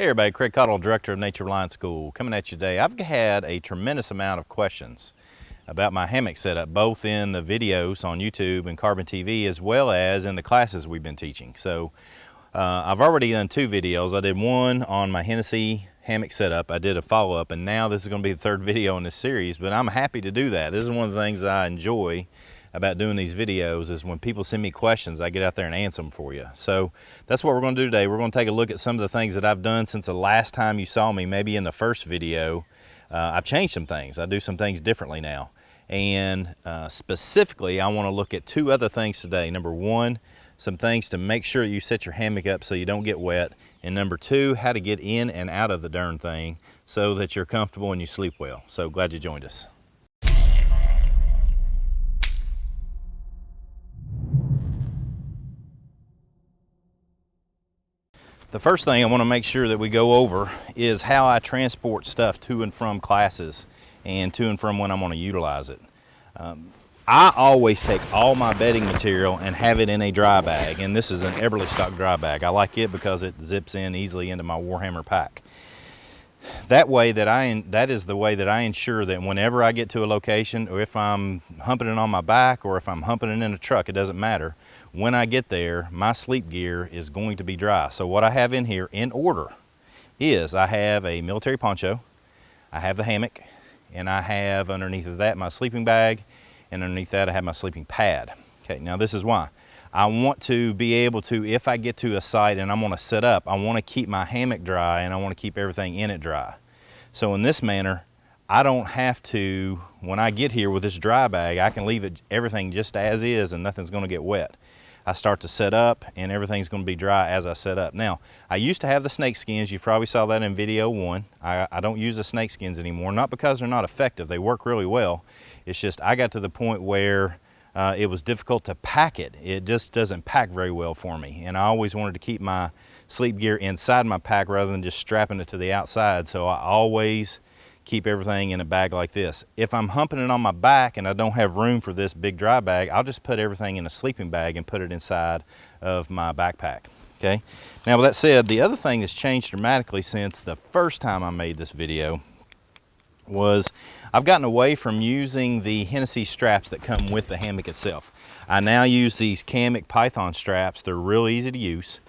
Hey everybody, Craig Cottle, Director of Nature Reliance School, coming at you today. I've had a tremendous amount of questions about my hammock setup, both in the videos on YouTube and Carbon TV, as well as in the classes we've been teaching. So I've already done two videos. I did one on my Hennessy hammock setup. I did a follow-up, and now this is going to be the third video in this series, but I'm happy to do that. This is one of the things I enjoy about doing these videos is when people send me questions, I get out there and answer them for you. So that's what we're going to do today. We're going to take a look at some of the things that I've done since the last time you saw me, maybe in the first video. I've changed some things. I do some things differently now. And specifically, I want to look at two other things today. Number one, some things to make sure you set your hammock up so you don't get wet. And number two, how to get in and out of the darn thing so that you're comfortable and you sleep well. So glad you joined us. The first thing I want to make sure that we go over is how I transport stuff to and from classes and to and from when I'm going to utilize it. I always take all my bedding material and have it in a dry bag, and this is an Eberly stock dry bag. I like it because it zips in easily into my Warhammer pack. That is the way that I ensure that whenever I get to a location, or if I'm humping it on my back or if I'm humping it in a truck, it doesn't matter. When I get there, my sleep gear is going to be dry. So what I have in here in order is I have a military poncho, I have the hammock, and I have underneath of that my sleeping bag, and underneath that I have my sleeping pad. Okay, now this is why. I want to be able to, if I get to a site and I'm going to set up, I want to keep my hammock dry and I want to keep everything in it dry. So in this manner, I don't have to, when I get here with this dry bag, I can leave everything just as is and nothing's going to get wet. I start to set up and everything's going to be dry as I set up. Now, I used to have the snake skins. You probably saw that in video one. I don't use the snake skins anymore, not because they're not effective. They work really well. It's just I got to the point where it was difficult to pack it. It just doesn't pack very well for me. And I always wanted to keep my sleep gear inside my pack rather than just strapping it to the outside. So I always keep everything in a bag like this. If I'm humping it on my back and I don't have room for this big dry bag, I'll just put everything in a sleeping bag and put it inside of my backpack. Okay. Now with that said, the other thing that's changed dramatically since the first time I made this video was I've gotten away from using the Hennessy straps that come with the hammock itself. I now use these Hammock Python straps. They're real easy to use.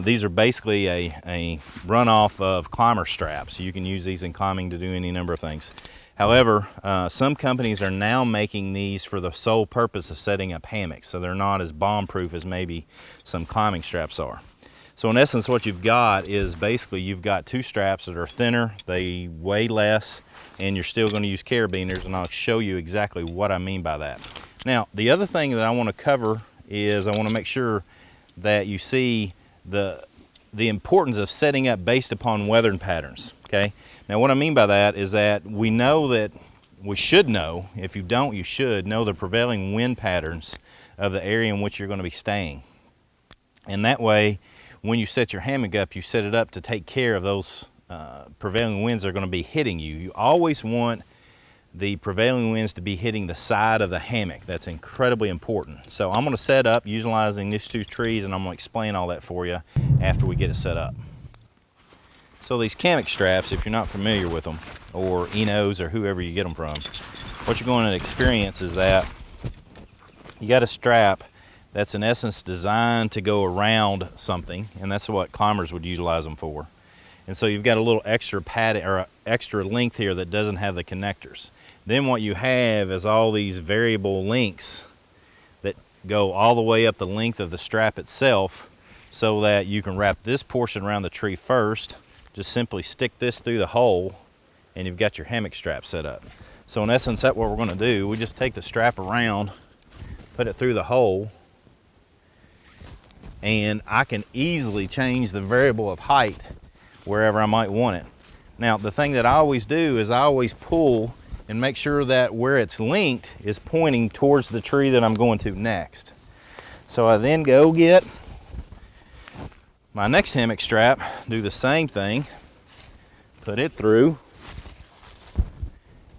These are basically a runoff of climber straps. You can use these in climbing to do any number of things. However, some companies are now making these for the sole purpose of setting up hammocks, so they're not as bomb-proof as maybe some climbing straps are. So in essence, what you've got is basically you've got two straps that are thinner, they weigh less, and you're still going to use carabiners, and I'll show you exactly what I mean by that. Now, the other thing that I want to cover is I want to make sure that you see the importance of setting up based upon weather patterns. Okay. Now what I mean by that is that we should know, if you don't, you should know the prevailing wind patterns of the area in which you're going to be staying. And that way, when you set your hammock up, you set it up to take care of those prevailing winds that are going to be hitting you. You always want the prevailing winds to be hitting the side of the hammock. That's incredibly important. So I'm going to set up utilizing these two trees, and I'm going to explain all that for you after we get it set up. So these hammock straps, if you're not familiar with them, or Enos or whoever you get them from, what you're going to experience is that you got a strap that's in essence designed to go around something, and that's what climbers would utilize them for. And so you've got a little extra padding or extra length here that doesn't have the connectors. Then what you have is all these variable lengths that go all the way up the length of the strap itself, so that you can wrap this portion around the tree first, just simply stick this through the hole, and you've got your hammock strap set up. So in essence, that's what we're going to do. We just take the strap around, put it through the hole, and I can easily change the variable of height wherever I might want it. Now, the thing that I always do is I always pull and make sure that where it's linked is pointing towards the tree that I'm going to next. So I then go get my next hammock strap, do the same thing, put it through,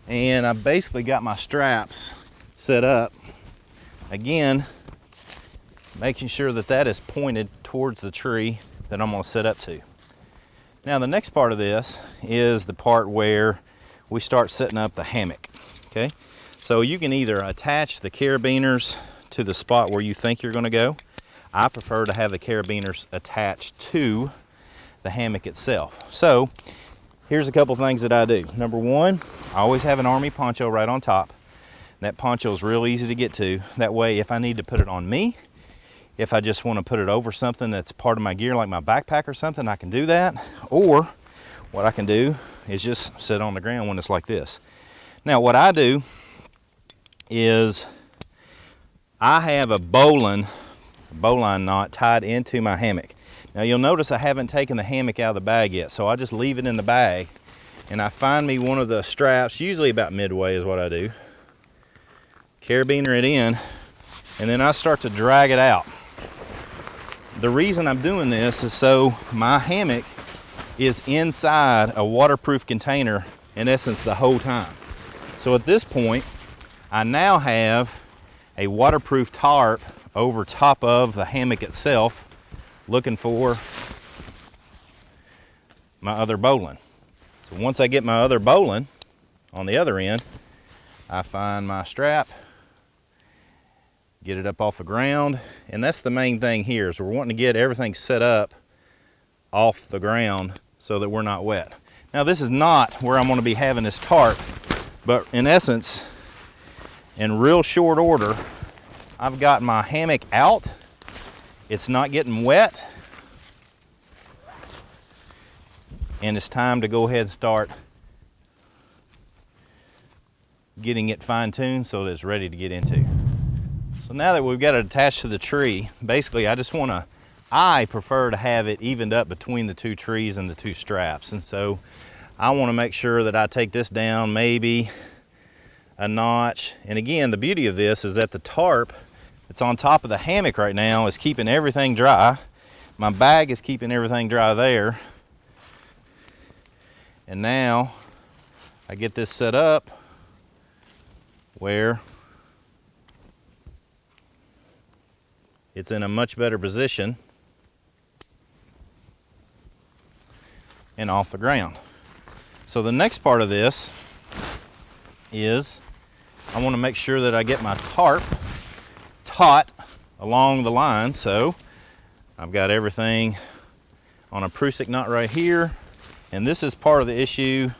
and I basically got my straps set up. Again, making sure that that is pointed towards the tree that I'm going to set up to. Now the next part of this is the part where we start setting up the hammock, okay? So you can either attach the carabiners to the spot where you think you're gonna go. I prefer to have the carabiners attached to the hammock itself. So here's a couple things that I do. Number one, I always have an army poncho right on top. That poncho is real easy to get to. That way, if I need to put it on me, if I just want to put it over something that's part of my gear, like my backpack or something, I can do that. Or what I can do is just sit on the ground when it's like this. Now, what I do is I have a bowline knot tied into my hammock. Now, you'll notice I haven't taken the hammock out of the bag yet, so I just leave it in the bag, and I find me one of the straps, usually about midway is what I do, carabiner it in, and then I start to drag it out. The reason I'm doing this is so my hammock is inside a waterproof container, in essence, the whole time. So at this point, I now have a waterproof tarp over top of the hammock itself, looking for my other bowline. So once I get my other bowline on the other end, I find my strap, get it up off the ground, and that's the main thing here, is we're wanting to get everything set up off the ground so that we're not wet. Now this is not where I'm going to be having this tarp, but in essence, in real short order, I've got my hammock out, it's not getting wet, and it's time to go ahead and start getting it fine-tuned so that it's ready to get into. So now that we've got it attached to the tree, basically I prefer to have it evened up between the two trees and the two straps. And so I want to make sure that I take this down maybe a notch. And again, the beauty of this is that the tarp that's on top of the hammock right now is keeping everything dry. My bag is keeping everything dry there. And now I get this set up where it's in a much better position and off the ground. So the next part of this is I want to make sure that I get my tarp taut along the line. So I've got everything on a Prusik knot right here, and this is part of the issue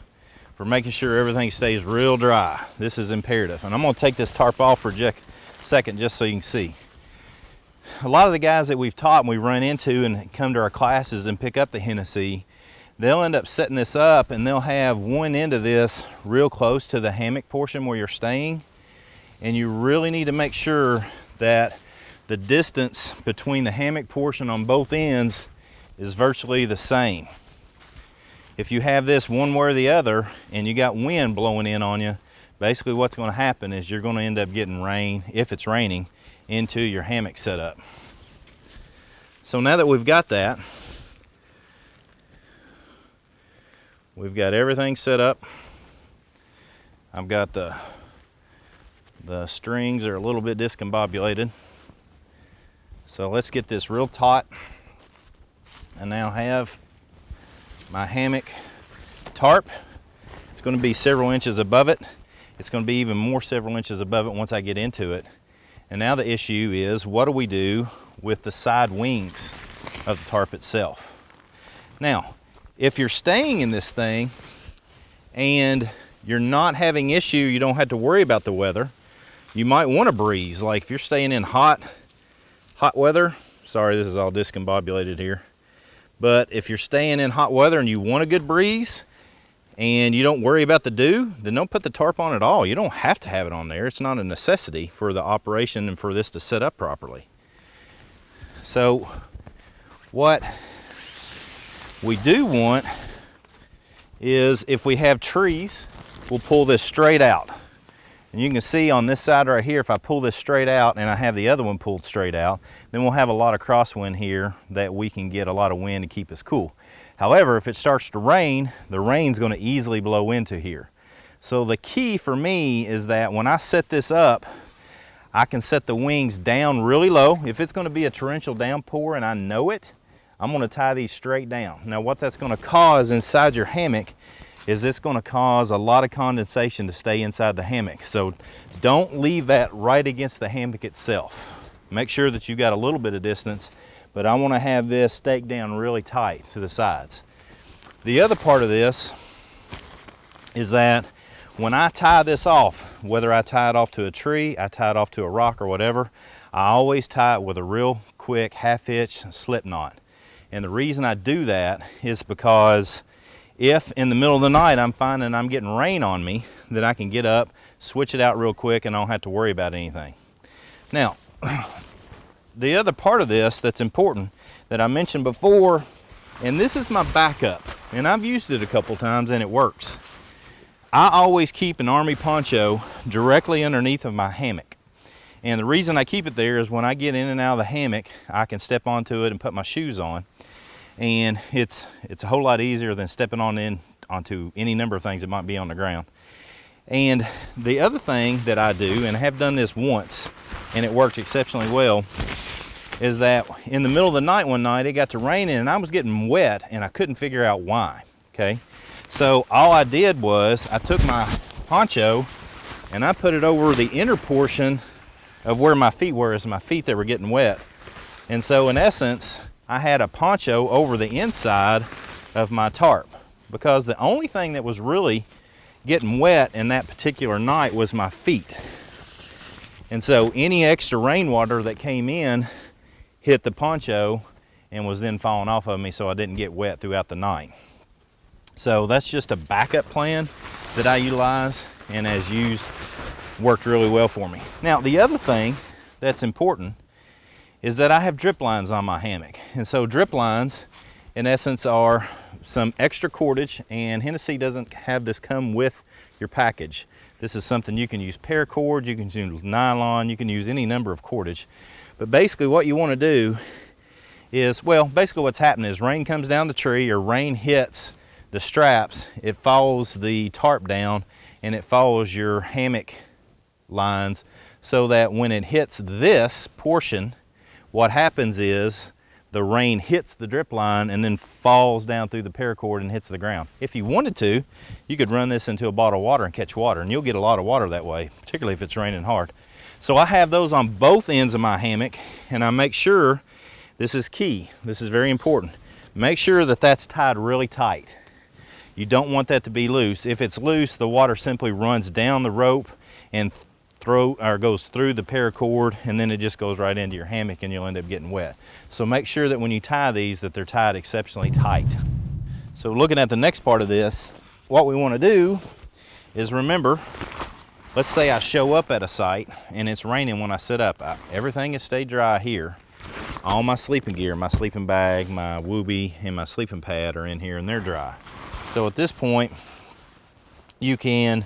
for making sure everything stays real dry. This is imperative. And I'm going to take this tarp off for a second just so you can see. A lot of the guys that we've taught and we run into and come to our classes and pick up the Hennessy, they'll end up setting this up and they'll have one end of this real close to the hammock portion where you're staying. And you really need to make sure that the distance between the hammock portion on both ends is virtually the same. If you have this one way or the other and you got wind blowing in on you, basically what's going to happen is you're going to end up getting rain, if it's raining, into your hammock setup. So now that we've got that, we've got everything set up. I've got the strings are a little bit discombobulated. So let's get this real taut. I now have my hammock tarp. It's going to be several inches above it. It's going to be even more several inches above it once I get into it. And now the issue is, what do we do with the side wings of the tarp itself? Now, if you're staying in this thing and you're not having issue, you don't have to worry about the weather, you might want a breeze. Like if you're staying in hot weather, sorry, this is all discombobulated here. But if you're staying in hot weather and you want a good breeze and you don't worry about the dew, then don't put the tarp on at all. You don't have to have it on there. It's not a necessity for the operation and for this to set up properly. So what we do want is, if we have trees, we'll pull this straight out. And you can see on this side right here, if I pull this straight out and I have the other one pulled straight out, then we'll have a lot of crosswind here that we can get a lot of wind to keep us cool. However, if it starts to rain, the rain's going to easily blow into here. So the key for me is that when I set this up, I can set the wings down really low. If it's going to be a torrential downpour and I know it, I'm going to tie these straight down. Now what that's going to cause inside your hammock is it's going to cause a lot of condensation to stay inside the hammock. So don't leave that right against the hammock itself. Make sure that you got a little bit of distance, but I want to have this staked down really tight to the sides. The other part of this is that when I tie this off, whether I tie it off to a tree, I tie it off to a rock or whatever, I always tie it with a real quick half-hitch slip knot. And the reason I do that is because if in the middle of the night I'm finding I'm getting rain on me, then I can get up, switch it out real quick, and I don't have to worry about anything. Now, the other part of this that's important that I mentioned before, and this is my backup, and I've used it a couple times and it works. I always keep an army poncho directly underneath of my hammock. And the reason I keep it there is when I get in and out of the hammock, I can step onto it and put my shoes on. And it's a whole lot easier than stepping onto any number of things that might be on the ground. And the other thing that I do, and I have done this once, and it worked exceptionally well, is that in the middle of the night one night, it got to raining and I was getting wet and I couldn't figure out why, okay? So all I did was I took my poncho and I put it over the inner portion of where my feet were, as my feet that were getting wet. And so in essence, I had a poncho over the inside of my tarp, because the only thing that was really getting wet in that particular night was my feet. And so any extra rainwater that came in hit the poncho and was then falling off of me, so I didn't get wet throughout the night. So that's just a backup plan that I utilize, and as used, worked really well for me. Now, the other thing that's important is that I have drip lines on my hammock. And so drip lines, in essence, are some extra cordage, and Hennessy doesn't have this come with your package. This is something you can use paracord, you can use nylon, you can use any number of cordage. But basically what you want to do is, well, basically what's happening is rain comes down the tree or rain hits the straps, it follows the tarp down and it follows your hammock lines, so that when it hits this portion, what happens is the rain hits the drip line and then falls down through the paracord and hits the ground. If you wanted to, you could run this into a bottle of water and catch water, and you'll get a lot of water that way, particularly if it's raining hard. So I have those on both ends of my hammock, and I make sure, this is key, this is very important, make sure that that's tied really tight. You don't want that to be loose. If it's loose, the water simply runs down the rope and goes through the paracord, and then it just goes right into your hammock and you'll end up getting wet. So make sure that when you tie these that they're tied exceptionally tight. So looking at the next part of this, what we want to do is, remember, let's say I show up at a site and it's raining when I sit up. Everything has stayed dry here. All my sleeping gear, my sleeping bag, my whoopee, and my sleeping pad are in here and they're dry. So at this point, you can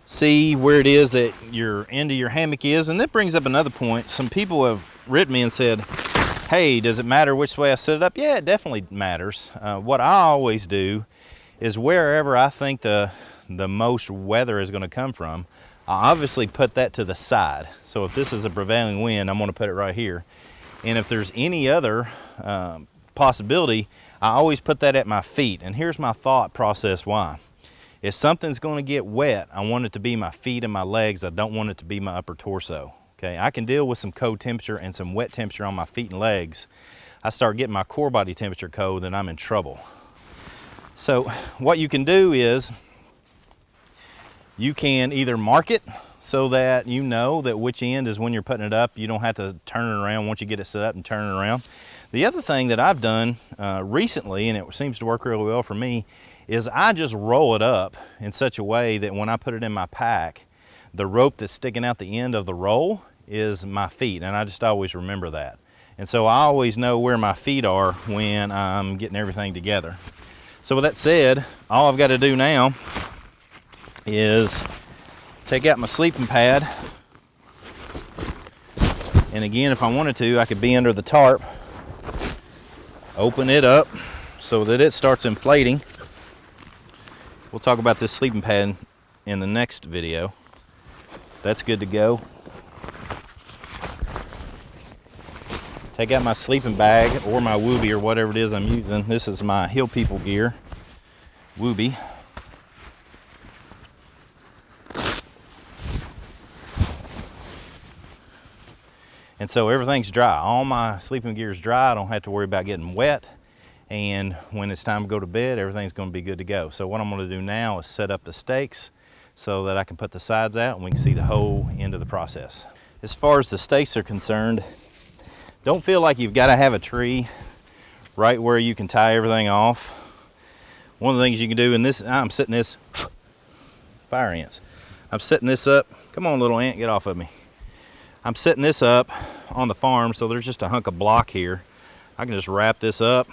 see where it is that your end of your hammock is. And that brings up another point. Some people have written me and said, hey, does it matter which way I set it up? Yeah, it definitely matters. What I always do is, wherever I think the most weather is going to come from, I obviously put that to the side. So if this is a prevailing wind, I'm going to put it right here. And if there's any other possibility, I always put that at my feet. And here's my thought process why. If something's going to get wet, I want it to be my feet and my legs. I don't want it to be my upper torso. Okay, I can deal with some cold temperature and some wet temperature on my feet and legs. I start getting my core body temperature cold, then I'm in trouble. So what you can do is, you can either mark it so that you know that which end is when you're putting it up. You don't have to turn it around once you get it set up and turn it around. The other thing that I've done recently, and it seems to work really well for me, is I just roll it up in such a way that when I put it in my pack, the rope that's sticking out the end of the roll is my feet, and I just always remember that. And so I always know where my feet are when I'm getting everything together. So with that said, all I've got to do now is take out my sleeping pad, and again, if I wanted to, I could be under the tarp, open it up so that it starts inflating. We'll talk about this sleeping pad in the next video. That's good to go. Take take out my sleeping bag or my Wooby or whatever it is I'm using. This is my Hill People gear, Wooby. And so everything's dry. All my sleeping gear is dry. I don't have to worry about getting wet. And when it's time to go to bed, everything's going to be good to go. So what I'm going to do now is set up the stakes so that I can put the sides out and we can see the whole end of the process. As far as the stakes are concerned, don't feel like you've got to have a tree right where you can tie everything off. One of the things you can do, and this, I'm setting this, fire ants. I'm setting this up. Come on, little ant, get off of me. I'm setting this up on the farm, so there's just a hunk of block here. I can just wrap this up,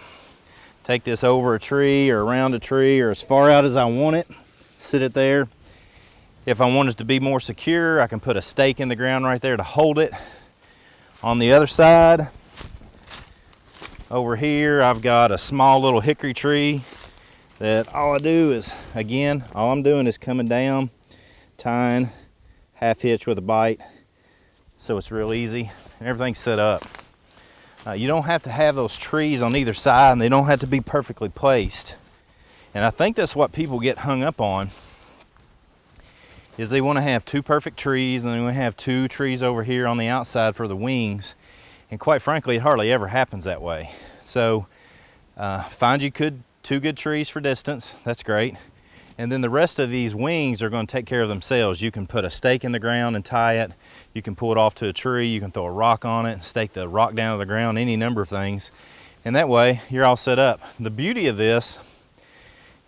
take this over a tree or around a tree or as far out as I want it, sit it there. If I want it to be more secure, I can put a stake in the ground right there to hold it. On the other side, over here, I've got a small little hickory tree that all I do is, again, all I'm doing is coming down, tying, half hitch with a bite. So it's real easy and everything's set up. You don't have to have those trees on either side and they don't have to be perfectly placed. And I think that's what people get hung up on, is they want to have two perfect trees and they want to have two trees over here on the outside for the wings. And quite frankly, it hardly ever happens that way. So find you two good trees for distance, that's great. And then the rest of these wings are going to take care of themselves. You can put a stake in the ground and tie it. You can pull it off to a tree. You can throw a rock on it, stake the rock down to the ground, any number of things. And that way, you're all set up. The beauty of this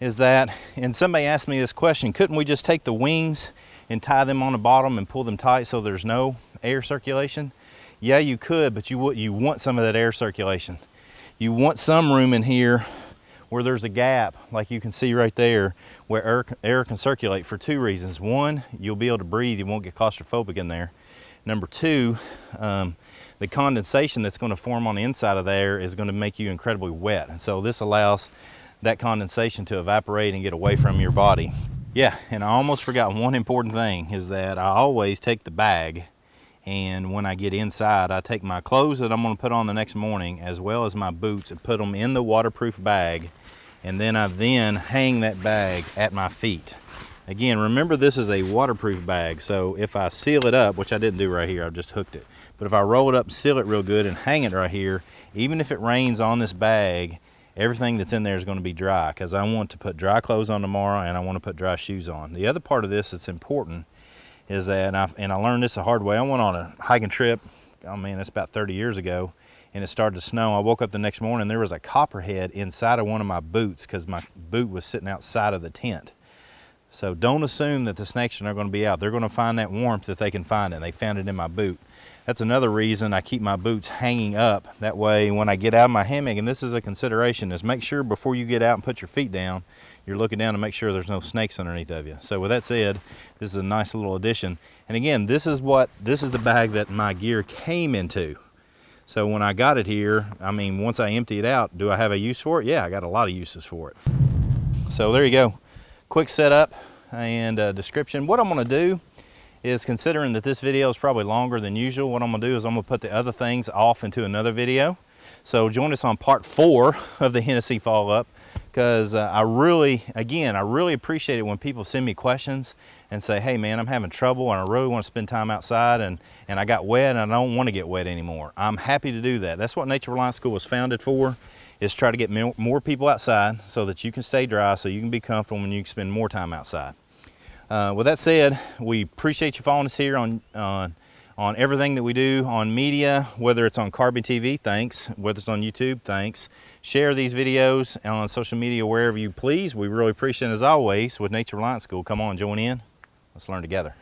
is that, and somebody asked me this question, couldn't we just take the wings and tie them on the bottom and pull them tight so there's no air circulation? Yeah, you could, but you want some of that air circulation. You want some room in here where there's a gap, like you can see right there, where air can circulate for two reasons. One, you'll be able to breathe, you won't get claustrophobic in there. Number two, the condensation that's going to form on the inside of there is going to make you incredibly wet. And so this allows that condensation to evaporate and get away from your body. Yeah, and I almost forgot one important thing, is that I always take the bag, and when I get inside, I take my clothes that I'm going to put on the next morning, as well as my boots, and put them in the waterproof bag, and then I hang that bag at my feet. Again, remember this is a waterproof bag, so if I seal it up, which I didn't do right here, I just hooked it, but if I roll it up, seal it real good, and hang it right here, even if it rains on this bag, everything that's in there is going to be dry, because I want to put dry clothes on tomorrow and I want to put dry shoes on. The other part of this that's important is that, and I learned this the hard way. I went on a hiking trip, oh man, it's about 30 years ago, and it started to snow. I woke up the next morning, there was a copperhead inside of one of my boots because my boot was sitting outside of the tent. So don't assume that the snakes are not going to be out. They're going to find that warmth if they can find it. They found it in my boot. That's another reason I keep my boots hanging up. That way when I get out of my hammock, and this is a consideration, is make sure before you get out and put your feet down, you're looking down to make sure there's no snakes underneath of you. So with that said, this is a nice little addition. And again, this is the bag that my gear came into. So when I got it here, I mean, once I empty it out, do I have a use for it? Yeah, I got a lot of uses for it. So there you go. Quick setup and description. What I'm going to do is, considering that this video is probably longer than usual, what I'm going to do is I'm going to put the other things off into another video. So join us on part 4 of the Hennessy follow-up, because I really appreciate it when people send me questions and say, hey man, I'm having trouble and I really want to spend time outside and I got wet and I don't want to get wet anymore. I'm happy to do that. That's what Nature Reliance School was founded for, is try to get more people outside so that you can stay dry, so you can be comfortable when you can spend more time outside. With that said, we appreciate you following us here on everything that we do on media, whether it's on Carbon TV, thanks. Whether it's on YouTube, thanks. Share these videos on social media wherever you please. We really appreciate it. As always, with Nature Reliance School, come on, join in. Let's learn together.